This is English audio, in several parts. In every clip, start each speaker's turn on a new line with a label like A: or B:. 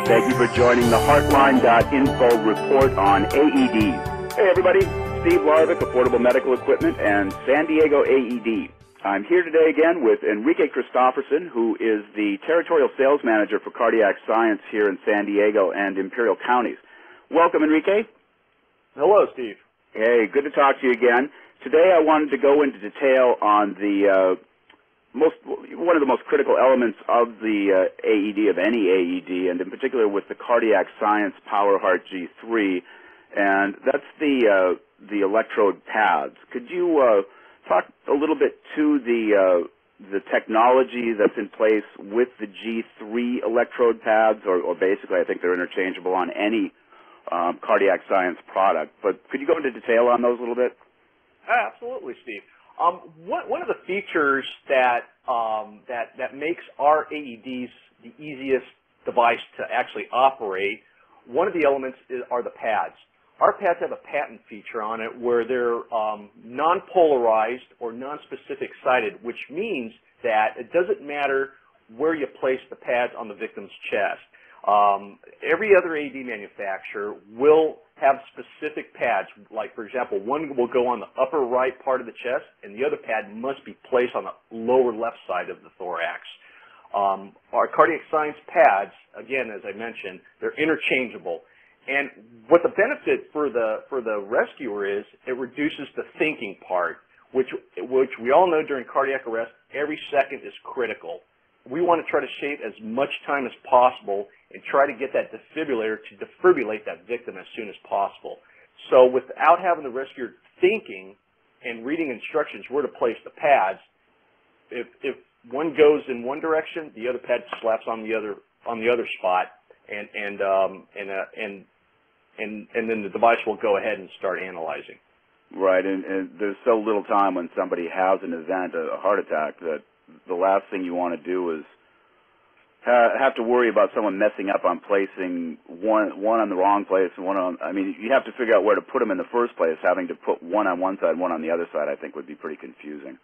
A: Thank you for joining the Heartline.info report on AEDs. Hey everybody, Steve Larvick, Affordable Medical Equipment, and San Diego AED. I'm here today again with Enrique Christopherson, who is the Territorial Sales Manager for Cardiac Science here in San Diego and Imperial Counties. Welcome, Enrique.
B: Hello, Steve.
A: Hey, good to talk to you again. Today I wanted to go into detail on the one of the most critical elements of the AED, of any AED, and in particular with the Cardiac Science PowerHeart G3, and that's the electrode pads. Could you talk a little bit to the technology that's in place with the G3 electrode pads, or basically I think they're interchangeable on any Cardiac Science product, but could you go into detail on those a little bit?
B: Absolutely, Steve. One of the features that makes our AEDs the easiest device to actually operate, one of the elements are the pads. Our pads have a patent feature on it where they're non-polarized or non-specific sided, which means that it doesn't matter where you place the pads on the victim's chest. Every other AED manufacturer will have specific pads, like for example, one will go on the upper right part of the chest and the other pad must be placed on the lower left side of the thorax. Our Cardiac Science pads, again, as I mentioned, they're interchangeable. And what the benefit for the rescuer is, it reduces the thinking part, which we all know during cardiac arrest, every second is critical. We want to try to save as much time as possible and try to get that defibrillator to defibrillate that victim as soon as possible. So without having the rescuer thinking and reading instructions where to place the pads, if one goes in one direction, the other pad slaps on the other spot, and then the device will go ahead and start analyzing.
A: Right, and there's so little time when somebody has an event, a heart attack, that the last thing you want to do is have to worry about someone messing up on placing one on the wrong place and one on. I mean, you have to figure out where to put them in the first place. Having to put one on one side, one on the other side, I think would be pretty confusing.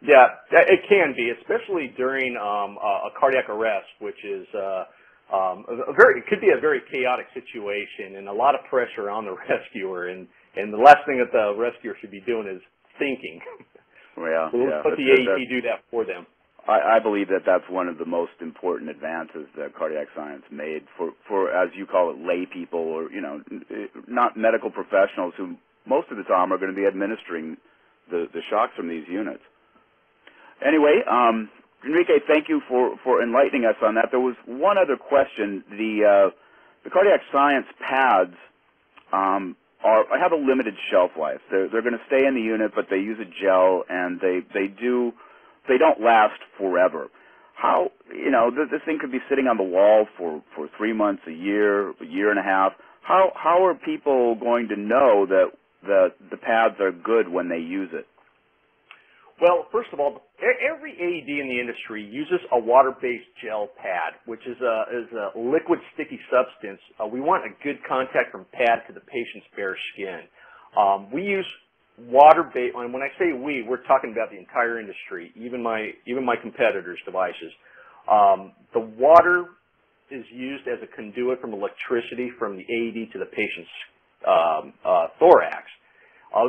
B: Yeah, it can be, especially during a cardiac arrest, which is it could be a very chaotic situation and a lot of pressure on the rescuer. And the last thing that the rescuer should be doing is thinking.
A: Well,
B: so let's let the AED do that for them.
A: I believe that that's one of the most important advances that Cardiac Science made for as you call it, lay people, or not medical professionals who most of the time are going to be administering the shocks from these units. Anyway, Enrique, thank you for enlightening us on that. There was one other question. The Cardiac Science pads have a limited shelf life. They're going to stay in the unit, but they use a gel, and they don't last forever. How, this thing could be sitting on the wall for 3 months, a year and a half. How are people going to know that the pads are good when they use it?
B: Well, first of all, every AED in the industry uses a water-based gel pad, which is a liquid sticky substance. We want a good contact from pad to the patient's bare skin. We use water-based, and when I say we, we're talking about the entire industry, even my competitors' devices. The water is used as a conduit from electricity from the AED to the patient's thorax.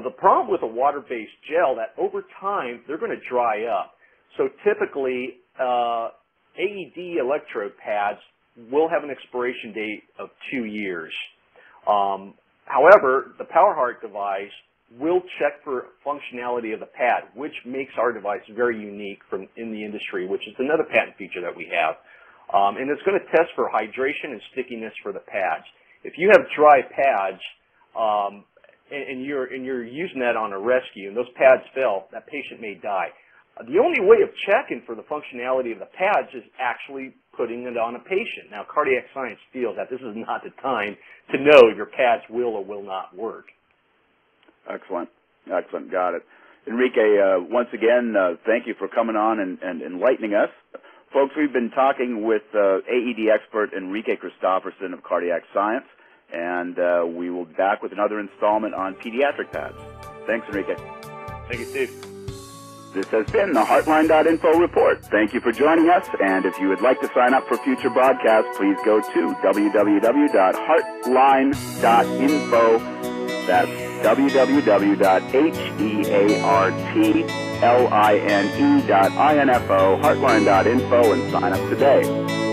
B: The problem with a water-based gel, that over time they're going to dry up. So typically, AED electrode pads will have an expiration date of 2 years. However, the PowerHeart device will check for functionality of the pad, which makes our device very unique in the industry, which is another patent feature that we have. And it's going to test for hydration and stickiness for the pads. If you have dry pads, and you're using that on a rescue, and those pads fail, that patient may die. The only way of checking for the functionality of the pads is actually putting it on a patient. Now, Cardiac Science feels that this is not the time to know your pads will or will not work.
A: Excellent. Excellent. Got it. Enrique, once again, thank you for coming on and enlightening us. Folks, we've been talking with AED expert Enrique Christopherson of Cardiac Science, and we will be back with another installment on pediatric pads. Thanks, Enrique.
B: Thank you, Steve.
A: This has been the Heartline.info report. Thank you for joining us, and if you would like to sign up for future broadcasts, please go to www.heartline.info. That's www.heartline.info, heartline.info, and sign up today.